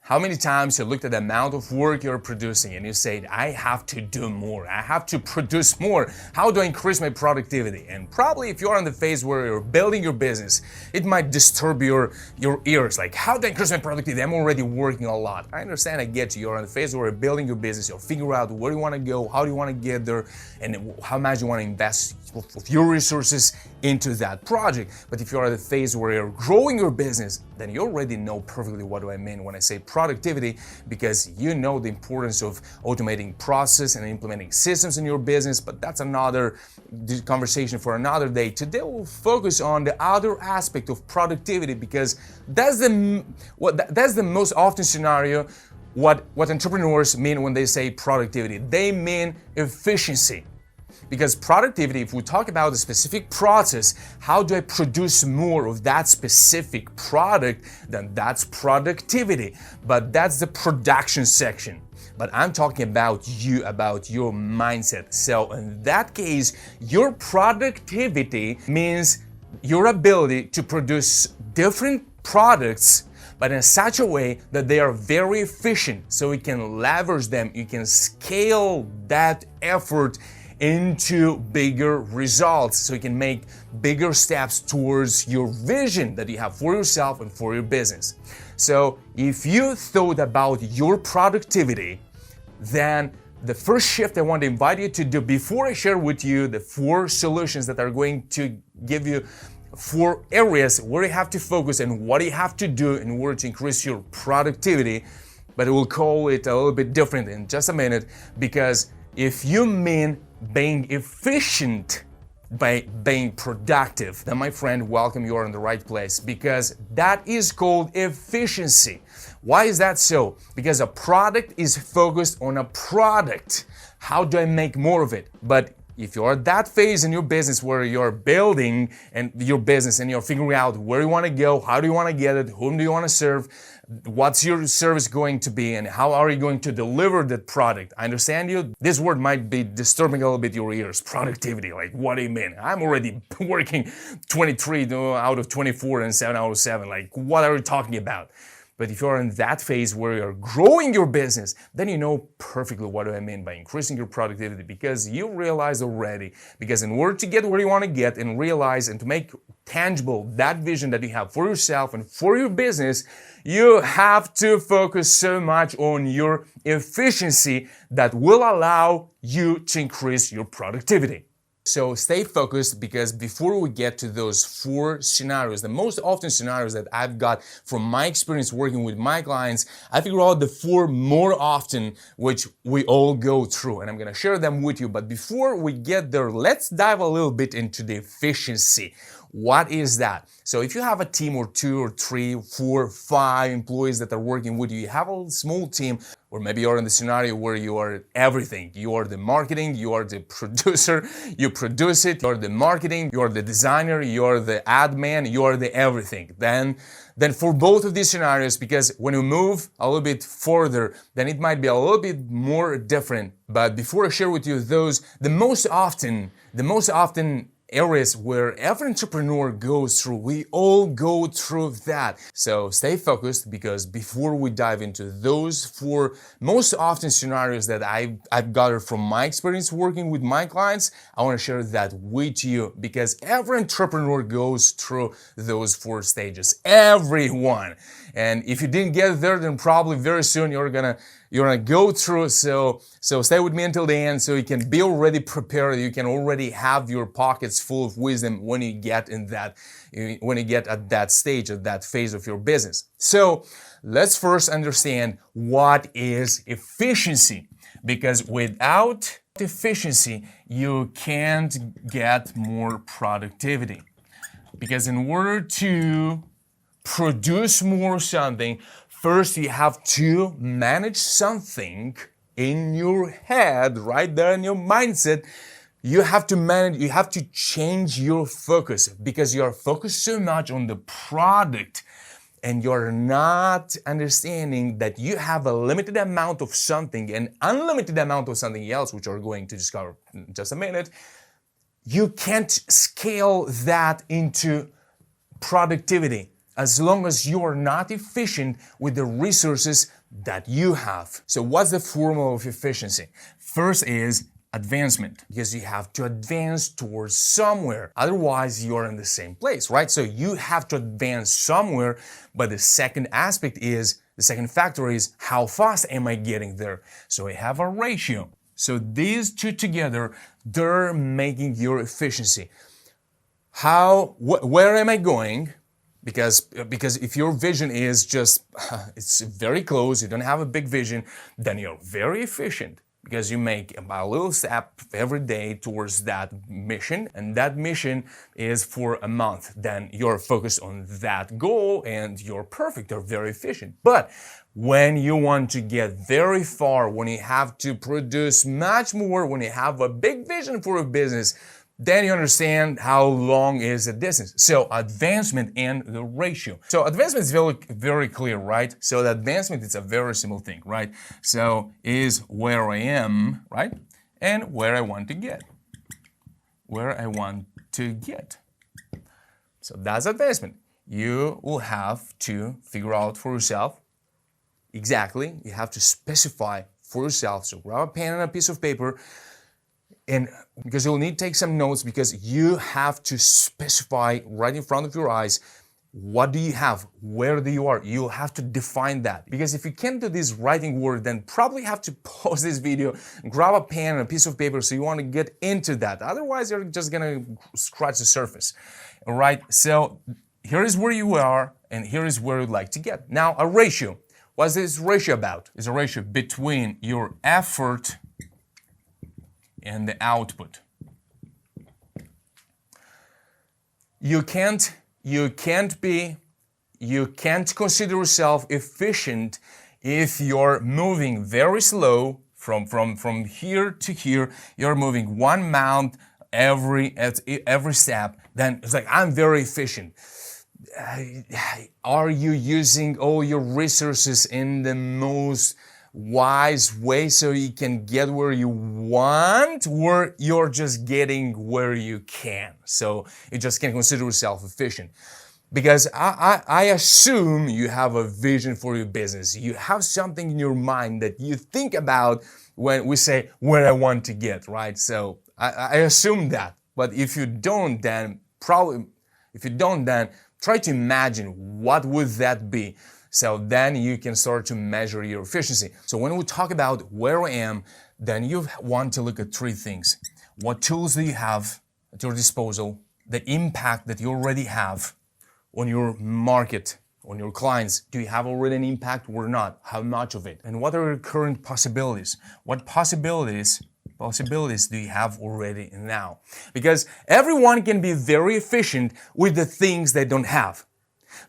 How many times you looked at the amount of work you're producing and you said, I have to do more, I have to produce more. How do I increase my productivity? And probably if you're in the phase where you're building your business, it might disturb your ears. Like, how do I increase my productivity? I'm already working a lot. I understand, I get you. You're in the phase where you're building your business, you'll figure out where you want to go, how do you want to get there, and how much you want to invest of your resources into that project. But if you're at the phase where you're growing your business, then you already know perfectly what do I mean when I say productivity, because you know the importance of automating process and implementing systems in your business. But that's another conversation for another day. Today we'll focus on the other aspect of productivity, because that's the most often scenario what entrepreneurs mean when they say productivity. They mean efficiency. Because productivity, if we talk about a specific process, how do I produce more of that specific product, then that's productivity. But that's the production section. But I'm talking about you, about your mindset. So in that case, your productivity means your ability to produce different products, but in such a way that they are very efficient, so you can leverage them, you can scale that effort into bigger results, so you can make bigger steps towards your vision that you have for yourself and for your business. So if you thought about your productivity, then the first shift I want to invite you to do, before I share with you the 4 solutions that are going to give you 4 areas where you have to focus and what you have to do in order to increase your productivity, but we'll call it a little bit different in just a minute, because if you mean being efficient by being productive, then my friend, welcome, you are in the right place, because that is called efficiency. Why is that so? Because a product is focused on a product. How do I make more of it? But if you're at that phase in your business where you're building and your business and you're figuring out where you want to go, how do you want to get it, whom do you want to serve, what's your service going to be, and how are you going to deliver that product? I understand you. This word might be disturbing a little bit your ears. Productivity, like, what do you mean? I'm already working 23 out of 24 and 7 out of 7. Like, what are you talking about? But if you're in that phase where you're growing your business, then you know perfectly what do I mean by increasing your productivity, because you realize already, because in order to get where you want to get and realize and to make tangible that vision that you have for yourself and for your business, you have to focus so much on your efficiency that will allow you to increase your productivity. So stay focused, because before we get to those 4 scenarios, the most often scenarios that I've got from my experience working with my clients, I figure out the 4 more often which we all go through, and I'm going to share them with you. But before we get there, let's dive a little bit into the efficiency. What is that? So if you have a team or 2 or 3, 4, 5 employees that are working with you, you have a small team, or maybe you're in the scenario where you are everything. You are the marketing, you are the producer, you produce it, you are the marketing, you are the designer, you are the admin, you are the everything. Then for both of these scenarios, because when you move a little bit further, then it might be a little bit more different. But before I share with you those, the most often areas where every entrepreneur goes through, we all go through that. So stay focused, because before we dive into those 4 most often scenarios that I've gathered from my experience working with my clients, I want to share that with you, because every entrepreneur goes through those 4 stages. Everyone. And if you didn't get there, then probably very soon you're gonna go through. So stay with me until the end, so you can be already prepared. You can already have your pockets full of wisdom when you get at that stage, at that phase of your business. So let's first understand what is efficiency, because without efficiency, you can't get more productivity. Because in order to produce more something, first you have to manage something in your head, right there in your mindset. You have to change your focus, because you are focused so much on the product and you're not understanding that you have a limited amount of something and unlimited amount of something else, which we're going to discover in just a minute. You can't scale that into productivity as long as you are not efficient with the resources that you have. So what's the formula of efficiency? First is advancement, because you have to advance towards somewhere. Otherwise, you're in the same place, right? So you have to advance somewhere. But the second factor is how fast am I getting there? So I have a ratio. So these two together, they're making your efficiency. Where am I going? Because if your vision is just, it's very close, you don't have a big vision, then you're very efficient, because you make a little step every day towards that mission, and that mission is for a month. Then you're focused on that goal and you're perfect, you're very efficient. But when you want to get very far, when you have to produce much more, when you have a big vision for a business, then you understand how long is the distance. So advancement and the ratio. So advancement is very, very clear, right? So the advancement is a very simple thing, right? So is where I am, right? And where I want to get. Where I want to get. So that's advancement. You will have to figure out for yourself exactly. You have to specify for yourself. So grab a pen and a piece of paper. And because you'll need to take some notes, because you have to specify right in front of your eyes, what do you have? Where do you are? You'll have to define that. Because if you can't do this writing word, then probably have to pause this video, grab a pen and a piece of paper, so you want to get into that. Otherwise, you're just gonna scratch the surface. All right, so here is where you are, and here is where you'd like to get. Now, a ratio. What's this ratio about? It's a ratio between your effort and the output. You can't consider yourself efficient if you're moving very slow from here to here. You're moving 1 mile every step. Then it's like, I'm very efficient. Are you using all your resources in the most wise way so you can get where you want, or you're just getting where you can? So you just can't consider yourself efficient. Because I assume you have a vision for your business. You have something in your mind that you think about when we say where I want to get, right? So I assume that. But if you don't, then try to imagine what would that be. So then you can start to measure your efficiency. So when we talk about where I am, then you want to look at 3 things. What tools do you have at your disposal? The impact that you already have on your market, on your clients. Do you have already an impact or not? How much of it? And what are your current possibilities? What possibilities do you have already now? Because everyone can be very efficient with the things they don't have.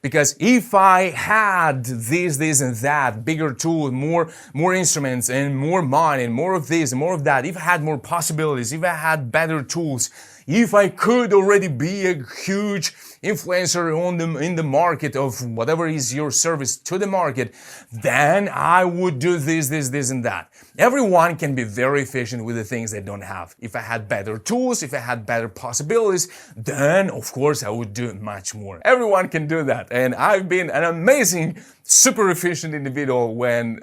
Because if I had this and that, bigger tool, more instruments and more money and more of this and more of that, if I had more possibilities, if I had better tools, if I could already be a huge influencer in the market of whatever is your service to the market, then I would do this and that. Everyone can be very efficient with the things they don't have. If I had better tools, if I had better possibilities, then of course I would do much more. Everyone can do that. And I've been an amazing, super efficient individual when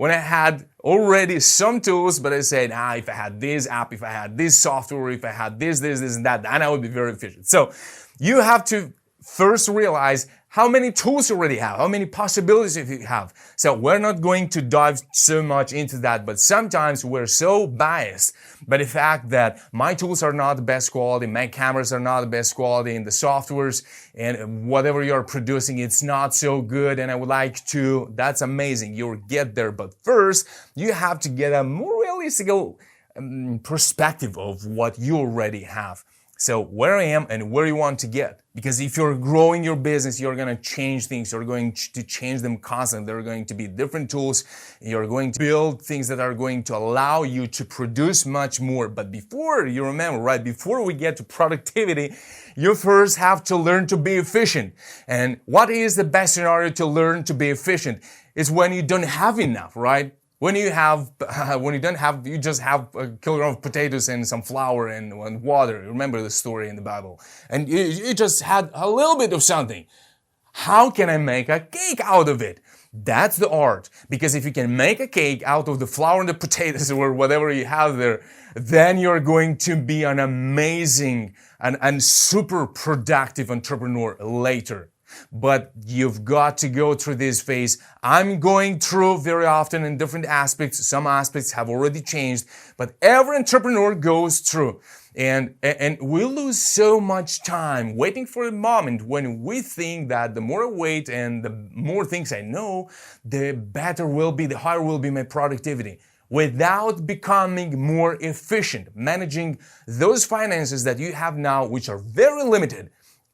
I had already some tools, but I said, if I had this app, if I had this software, if I had this and that, then I would be very efficient. So you have to first realize how many tools you already have, how many possibilities you have. So we're not going to dive so much into that, but sometimes we're so biased by the fact that my tools are not the best quality, my cameras are not the best quality, and the softwares and whatever you're producing, it's not so good, and I would like to. That's amazing. You'll get there, but first you have to get a more realistic perspective of what you already have. So where I am and where you want to get. Because if you're growing your business, you're going to change things. You're going to change them constantly. There are going to be different tools. You're going to build things that are going to allow you to produce much more. But before you remember, right, before we get to productivity, you first have to learn to be efficient. And what is the best scenario to learn to be efficient? It's when you don't have enough, right? When you don't have, you just have a kilogram of potatoes and some flour and water. Remember the story in the Bible. And you just had a little bit of something. How can I make a cake out of it? That's the art. Because if you can make a cake out of the flour and the potatoes or whatever you have there, then you're going to be an amazing and super productive entrepreneur later. But you've got to go through this phase. I'm going through very often in different aspects. Some aspects have already changed, but every entrepreneur goes through. And we lose so much time waiting for a moment when we think that the more I wait and the more things I know, the better will be, the higher will be my productivity, without becoming more efficient, managing those finances that you have now, which are very limited,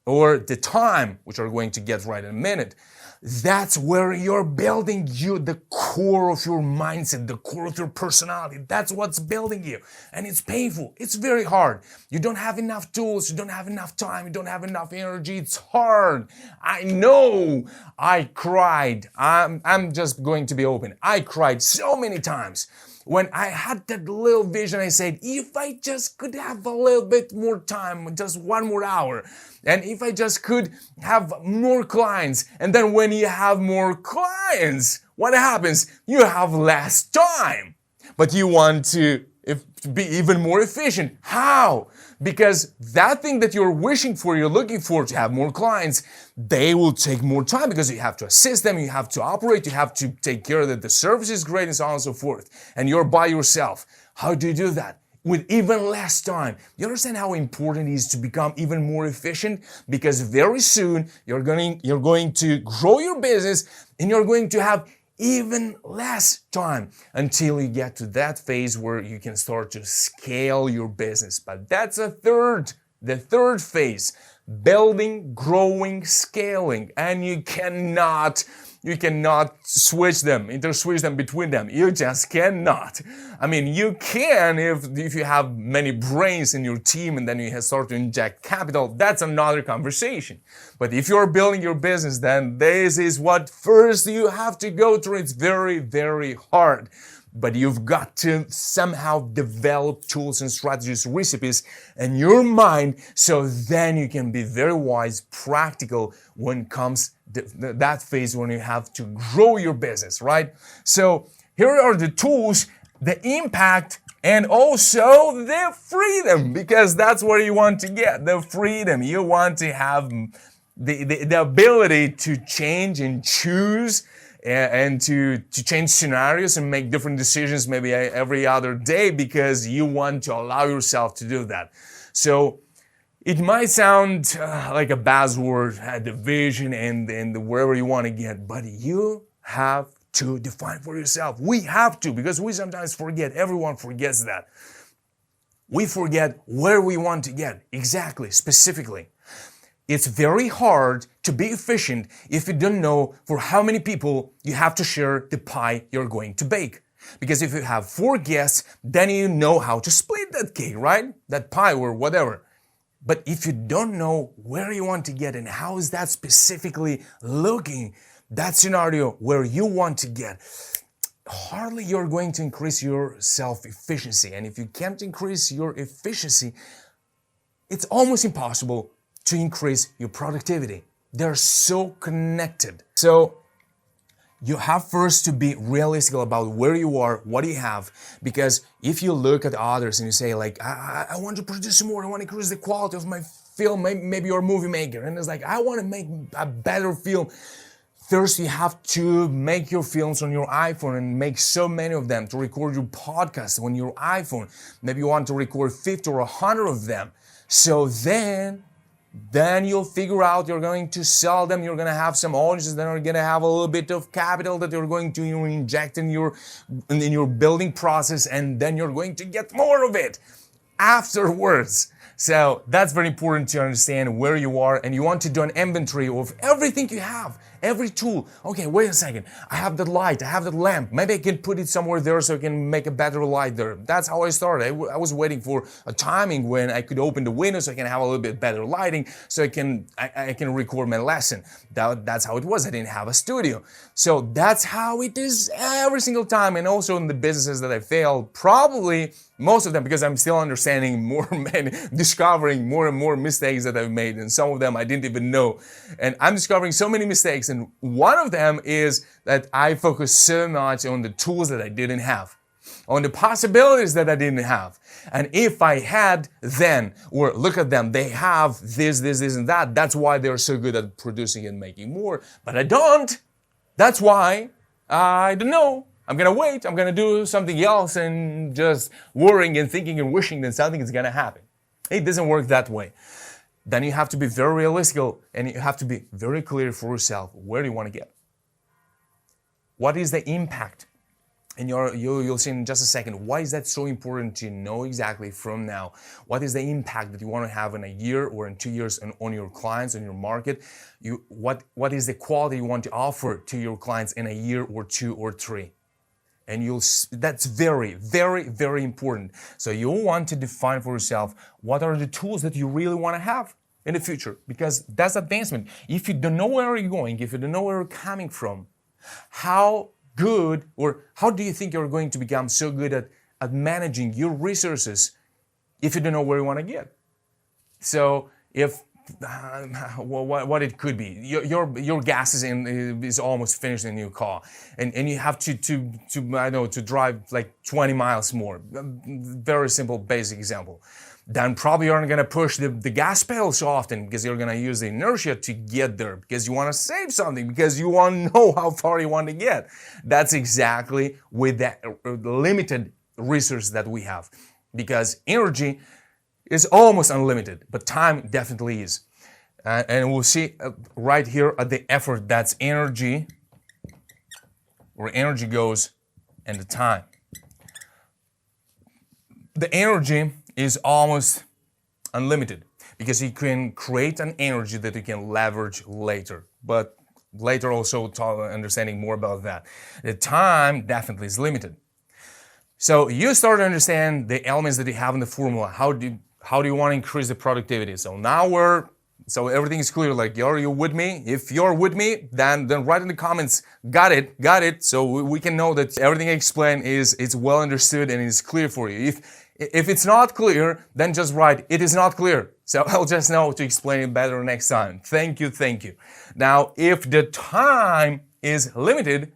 or the time, which are going to get right in a minute. That's where you're building the core of your mindset, the core of your personality. That's what's building you. And it's painful. It's very hard. You don't have enough tools. You don't have enough time. You don't have enough energy. It's hard. I know. I cried. I'm just going to be open. I cried so many times. When I had that little vision, I said, if I just could have a little bit more time, just 1 more hour, and if I just could have more clients, and then when you have more clients, what happens? You have less time, but you want to be even more efficient. How? Because that thing that you're wishing for, you're looking for to have more clients, they will take more time because you have to assist them, you have to operate, you have to take care that the service is great and so on and so forth. And you're by yourself. How do you do that? With even less time. You understand how important it is to become even more efficient? Because very soon you're going to grow your business and you're going to have even less time until you get to that phase where you can start to scale your business. But that's the third phase, building, growing, scaling. And you cannot switch them, interswitch them between them. You just cannot. I mean, you can if you have many brains in your team and then you start to inject capital. That's another conversation. But if you're building your business, then this is what first you have to go through. It's very, very hard. But you've got to somehow develop tools and strategies, recipes in your mind, so then you can be very wise, practical when it comes that phase when you have to grow your business, right? So here are the tools, the impact, and also the freedom, because that's where you want to get, the freedom. You want to have the ability to change and choose and to change scenarios and make different decisions maybe every other day because you want to allow yourself to do that. So it might sound like a buzzword, the vision and wherever you want to get, but you have to define for yourself. We have to, because we sometimes forget. Everyone forgets that. We forget where we want to get exactly, specifically. It's very hard to be efficient if you don't know for how many people you have to share the pie you're going to bake. Because if you have 4 guests, then you know how to split that cake, right? That pie or whatever. But if you don't know where you want to get and how is that specifically looking, that scenario where you want to get, hardly you're going to increase your self-efficiency. And if you can't increase your efficiency, it's almost impossible to increase your productivity. They're so connected. So you have first to be realistic about where you are, what you have, because if you look at others and you say like, I want to produce more, I want to increase the quality of my film, maybe you're a movie maker, and it's like, I want to make a better film. First, you have to make your films on your iPhone and make so many of them to record your podcast on your iPhone. Maybe you want to record 50 or 100 of them. So then you'll figure out you're going to sell them, you're going to have some audiences that are going to have a little bit of capital that you're going to inject in your building process, and then you're going to get more of it afterwards. So that's very important to understand where you are, and you want to do an inventory of everything you have, every tool. Okay, wait a second. I have that light, I have that lamp. Maybe I can put it somewhere there so I can make a better light there. That's how I started. I was waiting for a timing when I could open the window so I can have a little bit better lighting so I can record my lesson. That's how it was. I didn't have a studio. So that's how it is every single time. And also in the businesses that I failed, probably most of them, because I'm still understanding discovering more and more mistakes that I've made, and some of them I didn't even know. And I'm discovering so many mistakes, And one of them is that I focus so much on the tools that I didn't have, on the possibilities that I didn't have. And if I had then, or look at them, they have this, and that. That's why they're so good at producing and making more. But I don't. That's why I don't know. I'm going to wait. I'm going to do something else and just worrying and thinking and wishing that something is going to happen. It doesn't work that way. Then you have to be very realistic and you have to be very clear for yourself. Where do you want to get? What is the impact? And you'll see in just a second, why is that so important to know exactly from now? What is the impact that you want to have in a year or in 2 years on your clients, on your market? What is the quality you want to offer to your clients in a year or 2 or 3? And that's very, very, very important. So you want to define for yourself what are the tools that you really want to have in the future, because that's advancement. If you don't know where you're going, if you don't know where you're coming from, how good, or how do you think you're going to become so good at managing your resources if you don't know where you want to get? So if what it could be, your gas is almost finished in your car, and you have to I know, to drive like 20 miles more. Very simple, basic example. Then probably you're not going to push the gas pedal so often, because you're going to use the inertia to get there, because you want to save something, because you want to know how far you want to get. That's exactly with the limited resource that we have, because energy is almost unlimited, but time definitely is. And we'll see right here at the effort, that's energy, where energy goes, and the time. The energy is almost unlimited, because you can create an energy that you can leverage later. But later also understanding more about that. The time definitely is limited. So you start to understand the elements that you have in the formula. How do you want to increase the productivity? So now so everything is clear. Like, are you with me? If you're with me, then write in the comments, got it. So we can know that everything I explain is well understood and is clear for you. If it's not clear, then just write, it is not clear. So I'll just know to explain it better next time. Thank you. Now, if the time is limited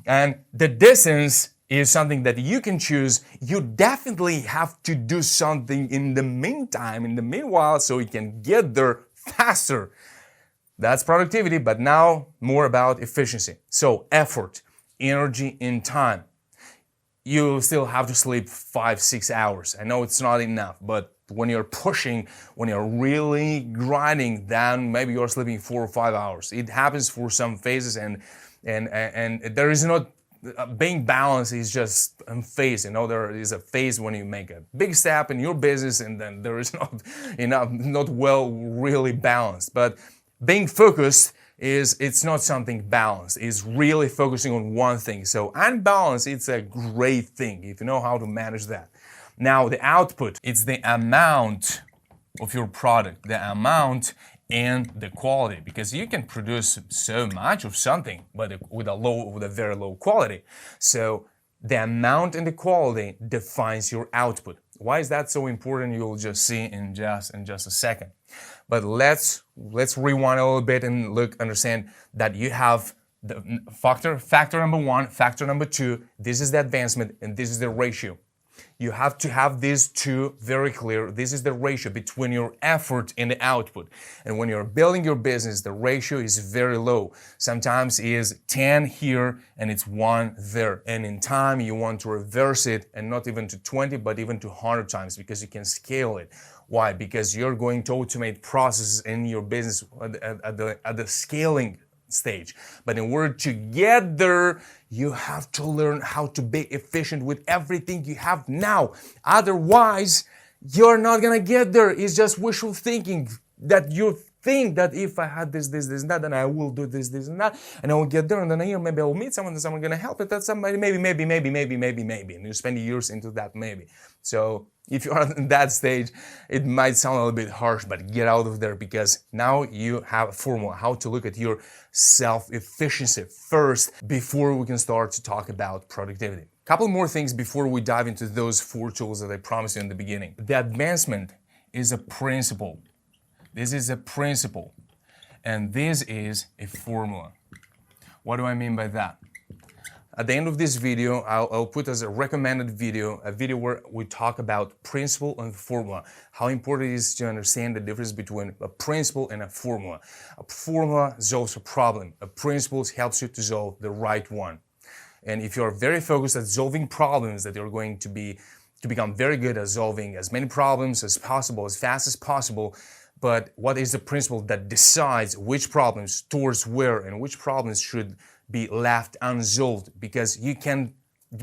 and the distance is something that you can choose, you definitely have to do something in the meanwhile, so you can get there faster. That's productivity, but now more about efficiency. So effort, energy, and time. You still have to sleep 5-6 hours. I know it's not enough, but when you're pushing, when you're really grinding, then maybe you're sleeping 4 or 5 hours. It happens for some phases, and there is not being balanced is just a phase. There is a phase when you make a big step in your business, and then there is not well really balanced. But being focused it's not something balanced. It's really focusing on one thing. So unbalanced, it's a great thing if you know how to manage that. Now the output, it's the amount of your product, the amount and the quality, because you can produce so much of something, but with a very low quality. So the amount and the quality defines your output. Why is that so important? You'll just see in just a second. But let's rewind a little bit and understand that you have the factor number 1, factor number 2. This is the advancement, and this is the ratio. You have to have these two very clear. This is the ratio between your effort and the output. And when you're building your business, the ratio is very low. Sometimes it is 10 here and it's 1 there. And in time, you want to reverse it, and not even to 20, but even to 100 times, because you can scale it. Why? Because you're going to automate processes in your business at the scaling stage. But in order to get there, you have to learn how to be efficient with everything you have now. Otherwise, you're not gonna get there. It's just wishful thinking, that you think that if I had this, and that, then I will do this, and that, and I will get there, and then here maybe I will meet someone, and someone gonna help it. That's somebody, maybe, and you spend years into that maybe. So if you are in that stage, it might sound a little bit harsh, but get out of there, because now you have a formula how to look at your self-efficiency first before we can start to talk about productivity. A couple more things before we dive into those 4 tools that I promised you in the beginning. The advancement is a principle. This is a principle, and this is a formula. What do I mean by that? At the end of this video, I'll put as a recommended video, a video where we talk about principle and formula. How important it is to understand the difference between a principle and a formula. A formula solves a problem. A principle helps you to solve the right one. And if you're very focused at solving problems, that you're going to become very good at solving as many problems as possible, as fast as possible. But what is the principle that decides which problems towards where and which problems should be left unsolved? Because you can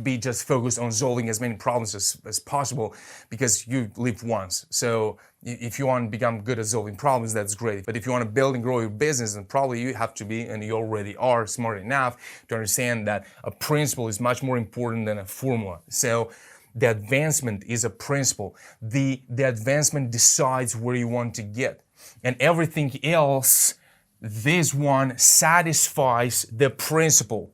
be just focused on solving as many problems as possible because you live once. So if you want to become good at solving problems, that's great. But if you want to build and grow your business, then probably you have to be, and you already are, smart enough to understand that a principle is much more important than a formula. So the advancement is a principle. The advancement decides where you want to get. And everything else, this one satisfies the principle.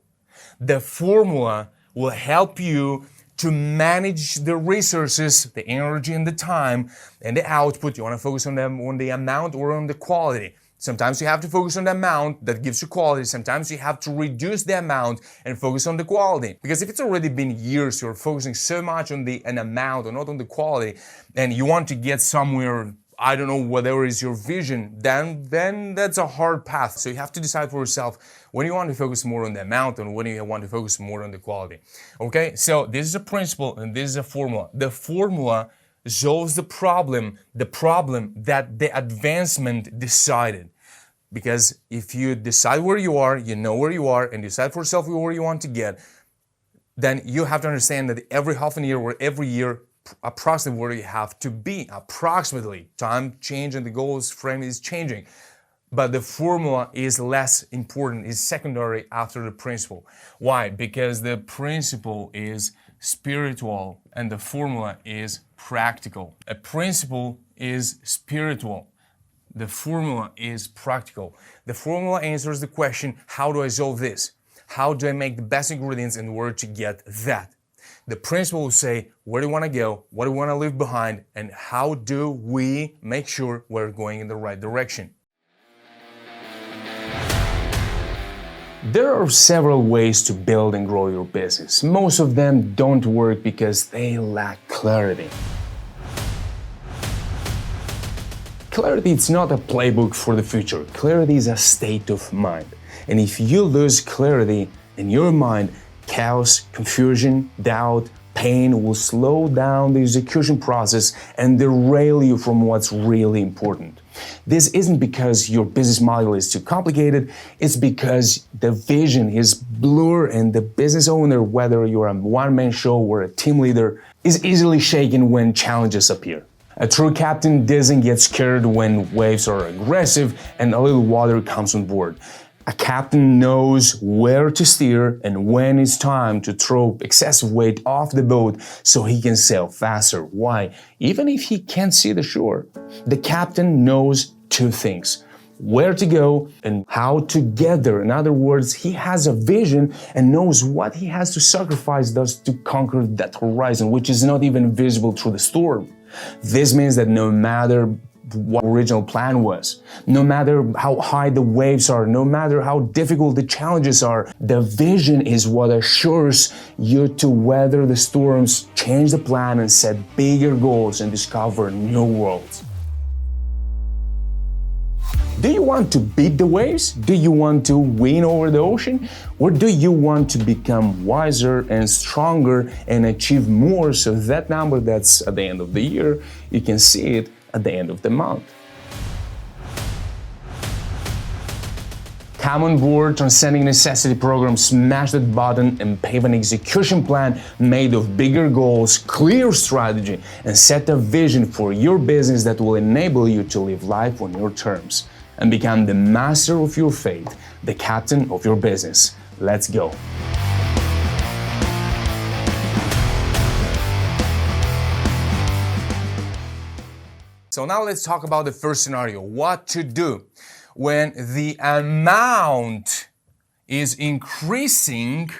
The formula will help you to manage the resources, the energy and the time, and the output. You want to focus on the amount or on the quality. Sometimes you have to focus on the amount that gives you quality. Sometimes you have to reduce the amount and focus on the quality. Because if it's already been years, you're focusing so much on an amount or not on the quality, and you want to get somewhere, I don't know, whatever is your vision, then that's a hard path. So you have to decide for yourself when you want to focus more on the amount and when you want to focus more on the quality. Okay, so this is a principle and this is a formula. The formula solves the problem that the advancement decided. Because if you decide where you are, you know where you are, and decide for yourself where you want to get, then you have to understand that every half a year or every year, approximately where you have to be, approximately. Time change and the goals frame is changing. But the formula is less important, is secondary after the principle. Why? Because the principle is spiritual and the formula is practical. A principle is spiritual. The formula is practical. The formula answers the question, how do I solve this? How do I make the best ingredients in order to get that? The principle will say, where do you want to go? What do you want to leave behind? And how do we make sure we're going in the right direction? There are several ways to build and grow your business. Most of them don't work because they lack clarity. Clarity is not a playbook for the future. Clarity is a state of mind. And if you lose clarity in your mind, chaos, confusion, doubt, pain will slow down the execution process and derail you from what's really important. This isn't because your business model is too complicated, it's because the vision is blurred and the business owner, whether you're a one-man show or a team leader, is easily shaken when challenges appear. A true captain doesn't get scared when waves are aggressive and a little water comes on board. A captain knows where to steer and when it's time to throw excessive weight off the boat so he can sail faster. Why? Even if he can't see the shore, the captain knows two things: where to go and how to get there. In other words, he has a vision and knows what he has to sacrifice thus to conquer that horizon, which is not even visible through the storm. This means that no matter what original plan was, no matter how high the waves are, no matter how difficult the challenges are, the vision is what assures you to weather the storms, change the plan, and set bigger goals and discover new worlds. Do you want to beat the waves? Do you want to win over the ocean? Or do you want to become wiser and stronger and achieve more so that number that's at the end of the year, you can see it at the end of the month? Come on board, Transcending Necessity program, smash that button and pave an execution plan made of bigger goals, clear strategy, and set a vision for your business that will enable you to live life on your terms and become the master of your fate, the captain of your business. Let's go. So now let's talk about the first scenario, what to do when the amount is increasing,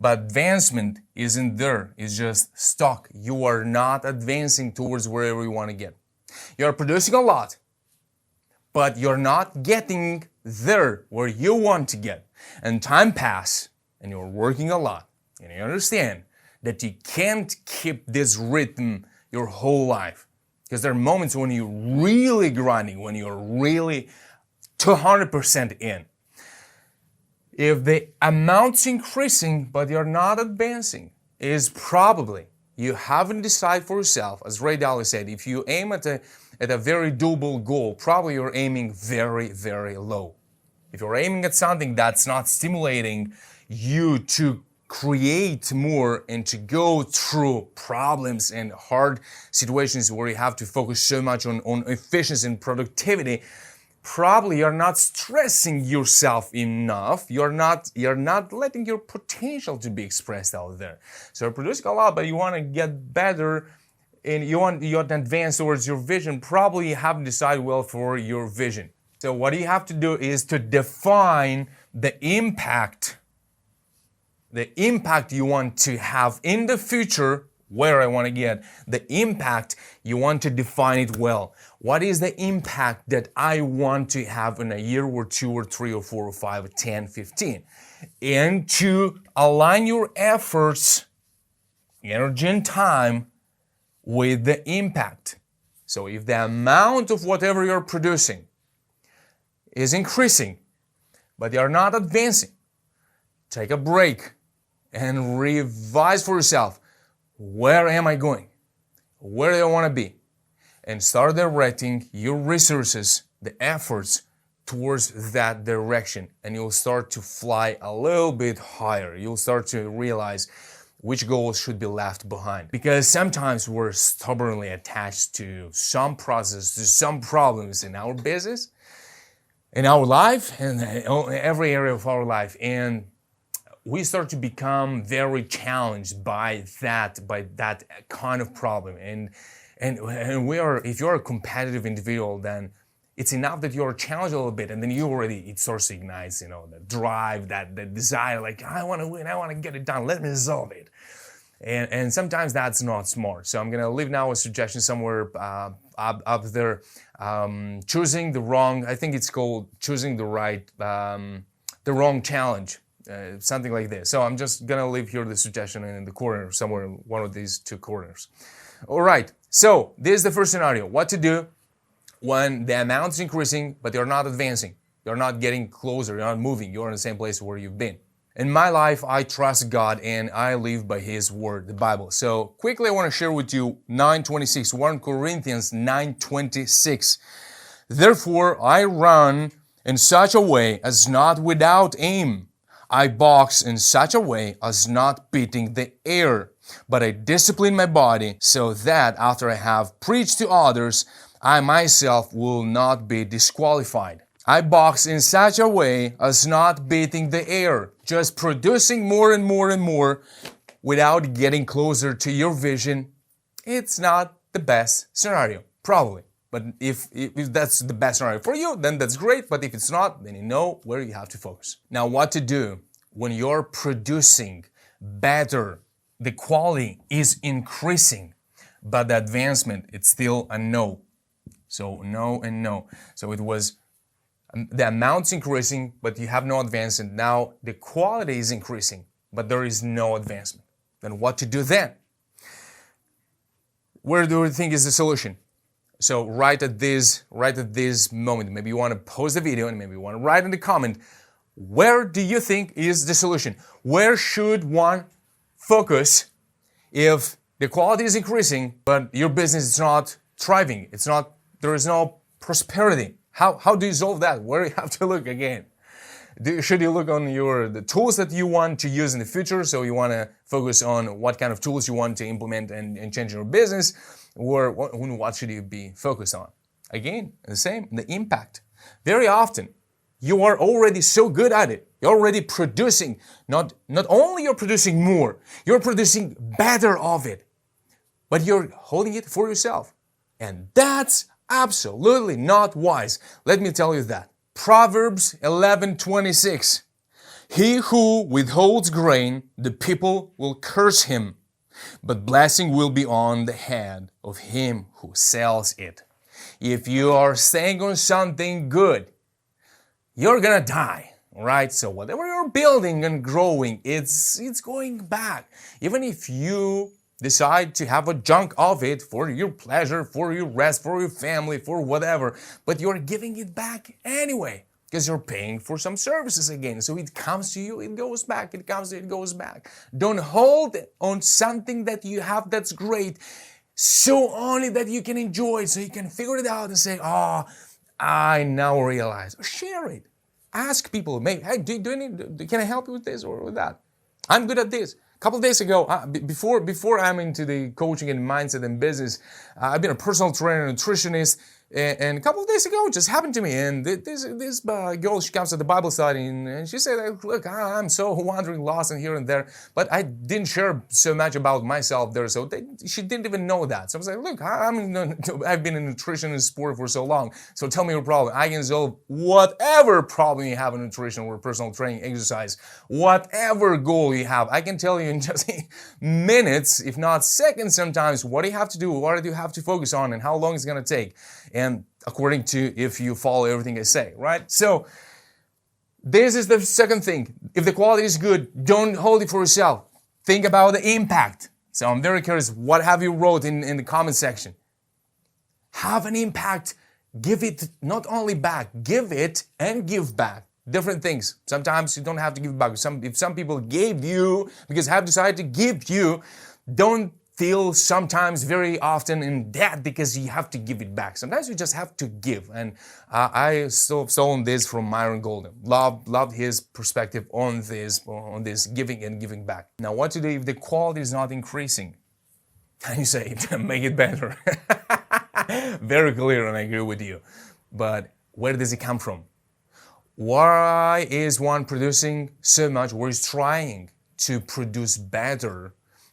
but advancement isn't there, it's just stuck. You are not advancing towards wherever you want to get. You're producing a lot, but you're not getting there where you want to get, and time pass, and you're working a lot, and you understand that you can't keep this rhythm your whole life, because there are moments when you're really grinding, when you're really 200% in. If the amount's increasing but you're not advancing, is probably you haven't decided for yourself. As Ray Dalio said, if you aim at a very doable goal, probably you're aiming very, very low. If you're aiming at something that's not stimulating you to create more and to go through problems and hard situations where you have to focus so much on efficiency and productivity, probably you're not stressing yourself enough. You're not letting your potential to be expressed out there. So you're producing a lot, but you want to get better and you want to advance towards your vision. Probably you haven't decided well for your vision. So what you have to do is to define the impact you want to have in the future, where I want to get, the impact you want to define it well. What is the impact that I want to have in a year or 2 or 3 or 4 or 5 or 10, 15? And to align your efforts, energy and time with the impact. So if the amount of whatever you're producing is increasing, but you're not advancing, take a break and revise for yourself. Where am I going? Where do I want to be? And start directing your resources, the efforts towards that direction. And you'll start to fly a little bit higher. You'll start to realize which goals should be left behind. Because sometimes we're stubbornly attached to some process, to some problems in our business, in our life, and every area of our life. And we start to become very challenged by that kind of problem. And if you're a competitive individual, then it's enough that you're challenged a little bit, and then it starts to ignite, the drive, that desire, like, I want to win, I want to get it done, let me solve it. And sometimes that's not smart. So I'm going to leave now a suggestion somewhere up there. Choosing the wrong, I think it's called choosing the wrong challenge. Something like this. So I'm just gonna leave here the suggestion in the corner, somewhere in one of these two corners. All right, so this is the first scenario. What to do when the amount is increasing, but you're not advancing. You're not getting closer, you're not moving, you're in the same place where you've been. In my life, I trust God and I live by His Word, the Bible. So quickly I want to share with you 9:26, 1 Corinthians 9:26. Therefore I run in such a way as not without aim. I box in such a way as not beating the air, but I discipline my body so that after I have preached to others, I myself will not be disqualified. I box in such a way as not beating the air, just producing more and more and more without getting closer to your vision. It's not the best scenario, probably. But if that's the best scenario for you, then that's great. But if it's not, then you know where you have to focus. Now, what to do when you're producing better, the quality is increasing, but the advancement, it's still a no. So no and no. So it was, the amount's increasing, but you have no advancement. Now the quality is increasing, but there is no advancement. Then what to do then? Where do you think is the solution? So right at this moment, maybe you want to pause the video and maybe you want to write in the comment, where do you think is the solution? Where should one focus if the quality is increasing, but your business is not thriving? There is no prosperity. How do you solve that? Where do you have to look again? Should you look on the tools that you want to use in the future? So you want to focus on what kind of tools you want to implement and change your business? Or what should you be focused on? Again, the same, the impact. Very often, you are already so good at it. You're already producing. Not only you're producing more, you're producing better of it. But you're holding it for yourself. And that's absolutely not wise. Let me tell you that. Proverbs 11:26. He who withholds grain, the people will curse him, but blessing will be on the head of him who sells it. If you are staying on something good, you're gonna die, right? So whatever you're building and growing, it's going back. Even if you decide to have a chunk of it for your pleasure, for your rest, for your family, for whatever, but you're giving it back anyway because you're paying for some services again. So it comes to you, it goes back, it comes to you, it goes back. Don't hold on something that you have that's great, so only that you can enjoy it, so you can figure it out and say, oh, I now realize. Share it. Ask people, maybe, hey, do you need, can I help you with this or with that? I'm good at this. A couple of days ago, before I'm into the coaching and mindset and business, I've been a personal trainer, nutritionist, and a couple of days ago, it just happened to me. And this girl, she comes to the Bible study, and she said, look, I'm so wandering, lost, and here and there. But I didn't share so much about myself there, so she didn't even know that. So I was like, look, I've been in nutrition and sport for so long, so tell me your problem. I can solve whatever problem you have in nutrition or personal training, exercise, whatever goal you have. I can tell you in just minutes, if not seconds sometimes, what do you have to do, what do you have to focus on, and how long it's going to take. And according to if you follow everything I say, right? So this is the second thing. If the quality is good, don't hold it for yourself. Think about the impact. So I'm very curious, what have you wrote in the comment section? Have an impact. Give it not only back, give it and give back. Different things. Sometimes you don't have to give back. If some people gave you, because have decided to give you, don't feel sometimes very often in debt because you have to give it back. Sometimes you just have to give. And I stolen this from Myron Golden. Loved his perspective on this giving and giving back. Now, what to do if the quality is not increasing? And you say, make it better. Very clear, and I agree with you. But where does it come from? Why is one producing so much or is trying to produce better,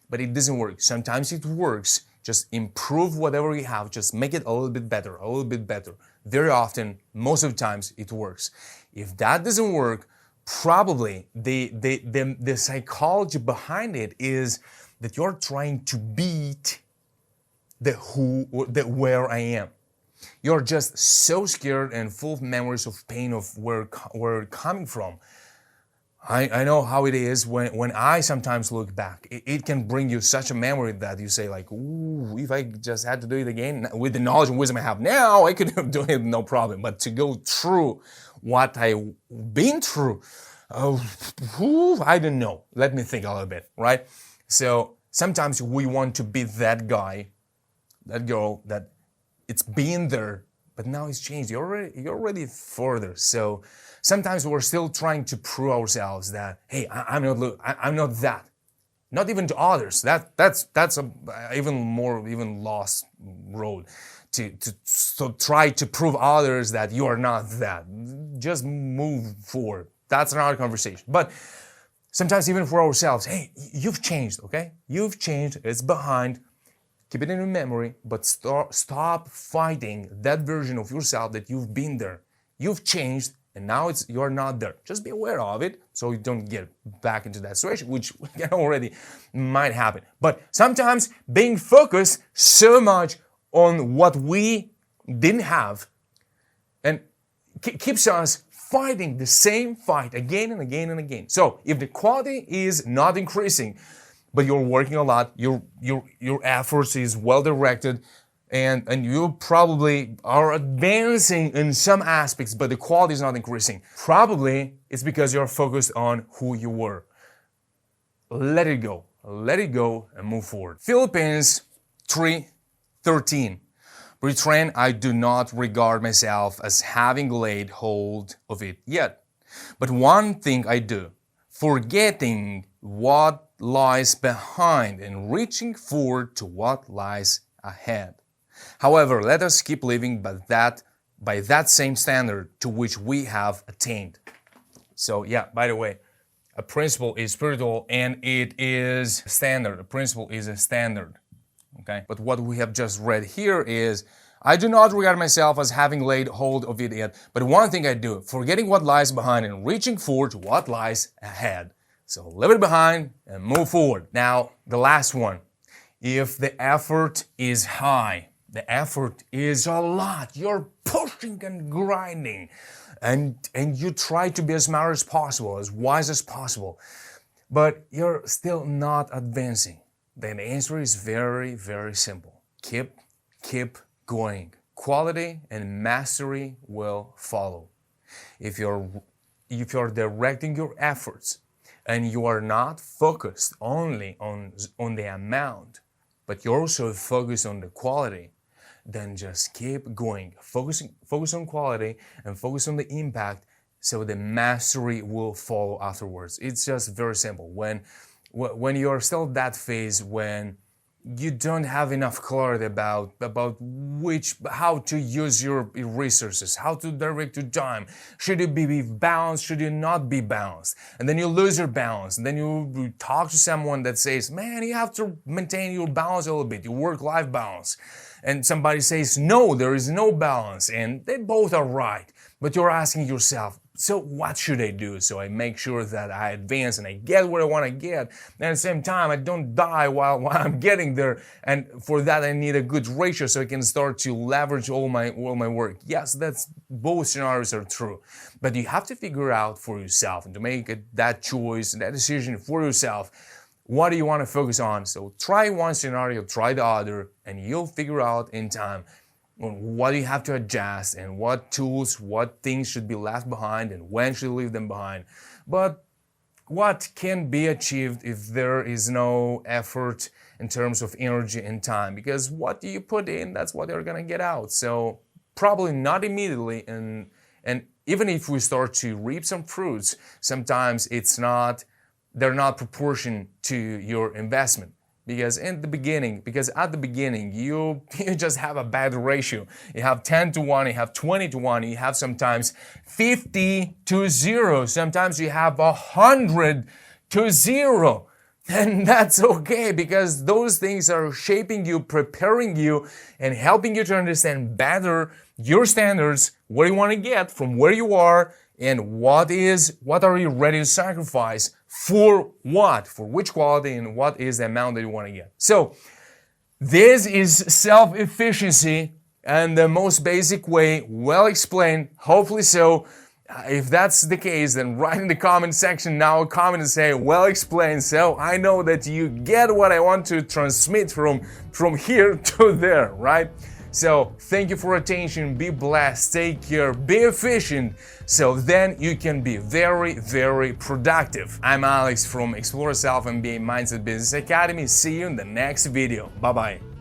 but it doesn't work? Sometimes it works. Just improve whatever you have. Just make it a little bit better, a little bit better. Very often, most of the times, it works. If that doesn't work, probably the psychology behind it is that you're trying to beat the who or the where I am. You're just so scared and full of memories of pain of where we're coming from. I know how it is when I sometimes look back. It can bring you such a memory that you say like, ooh, if I just had to do it again, with the knowledge and wisdom I have now, I could do it no problem. But to go through what I've been through, I don't know. Let me think a little bit, right? So sometimes we want to be that guy, that girl, that it's been there, but now it's changed. You're already further. So sometimes we're still trying to prove ourselves that, hey, I'm not that. Not even to others. That's a even lost road to try to prove others that you are not that. Just move forward. That's another conversation. But sometimes even for ourselves, hey, you've changed, okay? You've changed. It's behind. Keep it in your memory, but stop fighting that version of yourself that you've been there. You've changed, and now you're not there. Just be aware of it so you don't get back into that situation, which already might happen. But sometimes being focused so much on what we didn't have and keeps us fighting the same fight again and again and again. So if the quality is not increasing, but you're working a lot, your efforts is well directed, and you probably are advancing in some aspects, but the quality is not increasing. Probably it's because you're focused on who you were. Let it go and move forward. Philippians 3:13. Brethren, I do not regard myself as having laid hold of it yet. But one thing I do, forgetting what lies behind and reaching forward to what lies ahead. However, let us keep living by that same standard to which we have attained. So yeah, by the way, a principle is spiritual and it is standard. A principle is a standard. Okay? But what we have just read here is, I do not regard myself as having laid hold of it yet, but one thing I do, forgetting what lies behind and reaching forward to what lies ahead. So leave it behind and move forward. Now, the last one. If the effort is high, the effort is a lot, you're pushing and grinding, and you try to be as smart as possible, as wise as possible, but you're still not advancing, then the answer is very, very simple. Keep going. Quality and mastery will follow. If you're directing your efforts and you are not focused only on the amount, but you're also focused on the quality, then just keep going. Focus on quality and focus on the impact, so the mastery will follow afterwards. It's just very simple. When you're still at that phase when you don't have enough clarity about how to use your resources, how to direct your time. Should it be balanced? Should it not be balanced? And then you lose your balance. And then you talk to someone that says, man, you have to maintain your balance a little bit, your work-life balance. And somebody says, no, there is no balance. And they both are right. But you're asking yourself, so what should I do so I make sure that I advance and I get where I want to get, and at the same time I don't die while I'm getting there, and for that I need a good ratio so I can start to leverage all my work. Yes, that's both scenarios are true, but you have to figure out for yourself and to make that choice, that decision for yourself. What do you want to focus on? So try one scenario, try the other, and you'll figure out in time what do you have to adjust and what tools, what things should be left behind and when should you leave them behind. But what can be achieved if there is no effort in terms of energy and time? Because what you put in, that's what you're going to get out. So probably not immediately, and even if we start to reap some fruits, sometimes they're not proportion to your investment. Because at the beginning, you just have a bad ratio. You have 10 to 1, you have 20 to 1, you have sometimes 50 to 0, sometimes you have 100 to 0. And that's okay, because those things are shaping you, preparing you, and helping you to understand better your standards, where you want to get from where you are, and what are you ready to sacrifice for what, for which quality, and what is the amount that you want to get. So this is self-efficiency, and the most basic way, well explained, hopefully so. If that's the case, then write in the comment section now a comment and say, well explained, so I know that you get what I want to transmit from here to there, right? So thank you for your attention, be blessed, take care, be efficient, so then you can be very, very productive. I'm Alex from Exploraself MBA Mindset Business Academy. See you in the next video. Bye-bye.